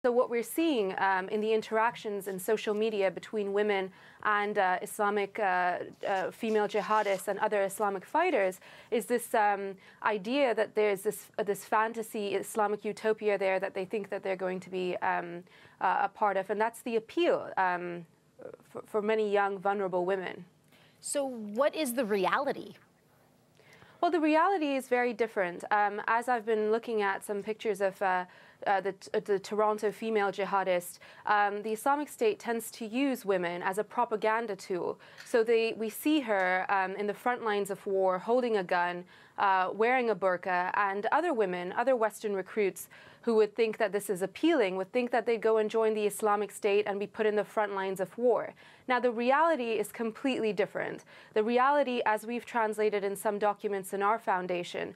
So what we're seeing in the interactions in social media between women and Islamic female jihadists and other Islamic fighters is this idea that there's this fantasy Islamic utopia there that they think that they're going to be a part of, and that's the appeal for many young, vulnerable women. So what is the reality? Well, the reality is very different. As I've been looking at some pictures of the Toronto female jihadist, the Islamic State tends to use women as a propaganda tool. So we see her in the front lines of war, holding a gun, wearing a burqa, and other women, other Western recruits who would think that this is appealing, would think that they'd go and join the Islamic State and be put in the front lines of war. Now, the reality is completely different. The reality, as we've translated in some documents in our foundation,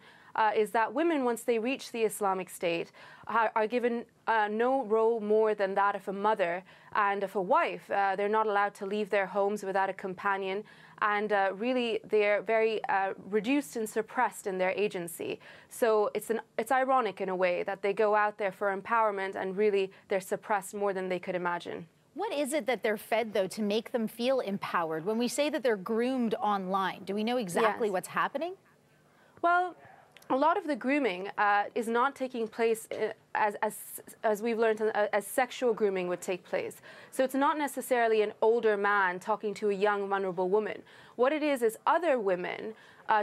is that women, once they reach the Islamic State, are given no role more than that of a mother and of a wife. They're not allowed to leave their homes without a companion, and really they're very reduced and suppressed in their agency. So it's ironic in a way that they go out there for empowerment and really they're suppressed more than they could imagine. What is it that they're fed, though, to make them feel empowered? When we say that they're groomed online, do we know exactly what's happening? Well, a lot of the grooming is not taking place as we've learned, as sexual grooming would take place. So it's not necessarily an older man talking to a young, vulnerable woman. What it is other women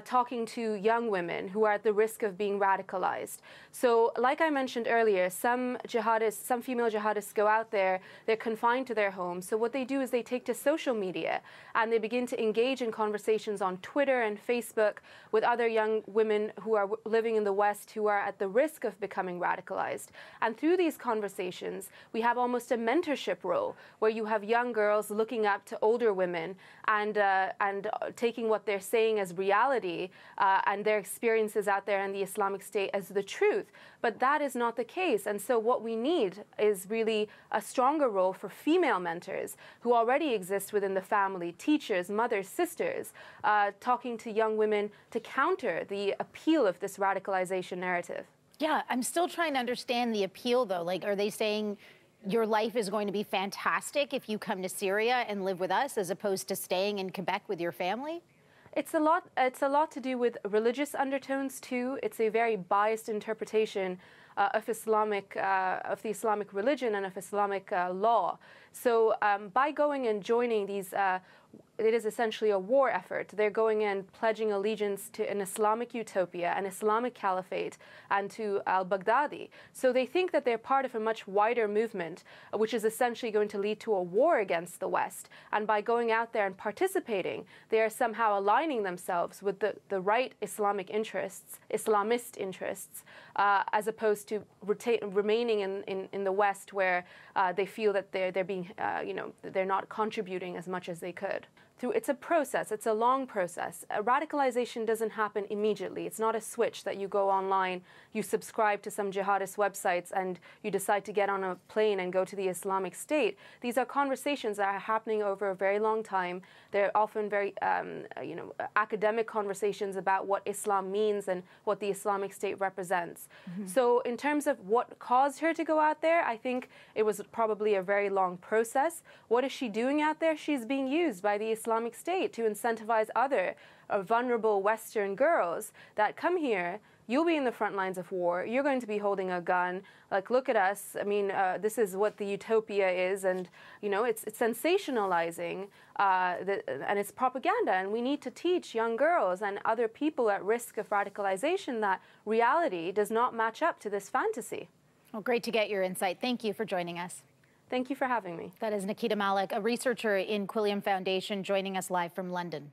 talking to young women who are at the risk of being radicalized. So like I mentioned earlier, some female jihadists go out there, they're confined to their homes. So what they do is they take to social media and they begin to engage in conversations on Twitter and Facebook with other young women who are living in the West who are at the risk of becoming radicalized. And through these conversations, we have almost a mentorship role where you have young girls looking up to older women and taking what they're saying as reality and their experiences out there in the Islamic State as the truth. But that is not the case. And so what we need is really a stronger role for female mentors who already exist within the family, teachers, mothers, sisters, talking to young women to counter the appeal of this radicalization narrative. Yeah, I'm still trying to understand the appeal, though. Like, are they saying your life is going to be fantastic if you come to Syria and live with us as opposed to staying in Quebec with your family? It's a lot to do with religious undertones too. It's a very biased interpretation of the Islamic religion and of Islamic law. So by going and joining these, it is essentially a war effort. They're going in pledging allegiance to an Islamic utopia, an Islamic Caliphate, and to al-Baghdadi. So they think that they're part of a much wider movement, which is essentially going to lead to a war against the West. And by going out there and participating, they are somehow aligning themselves with the right Islamic interests, Islamist interests, as opposed to remaining in the West, where they feel that they're being, they're not contributing as much as they could. It's a process. It's a long process. Radicalization doesn't happen immediately. It's not a switch that you go online, you subscribe to some jihadist websites, and you decide to get on a plane and go to the Islamic State. These are conversations that are happening over a very long time. They're often very, academic conversations about what Islam means and what the Islamic State represents. Mm-hmm. So in terms of what caused her to go out there, I think it was probably a very long process. What is she doing out there? She's being used by the Islamic State to incentivize other vulnerable Western girls that come here. You'll be in the front lines of war. You're going to be holding a gun. Like, look at us. I mean, this is what the utopia is, and it's sensationalizing and it's propaganda. And we need to teach young girls and other people at risk of radicalization that reality does not match up to this fantasy. Well, great to get your insight. Thank you for joining us. Thank you for having me. That is Nikita Malik, a researcher in Quilliam Foundation, joining us live from London.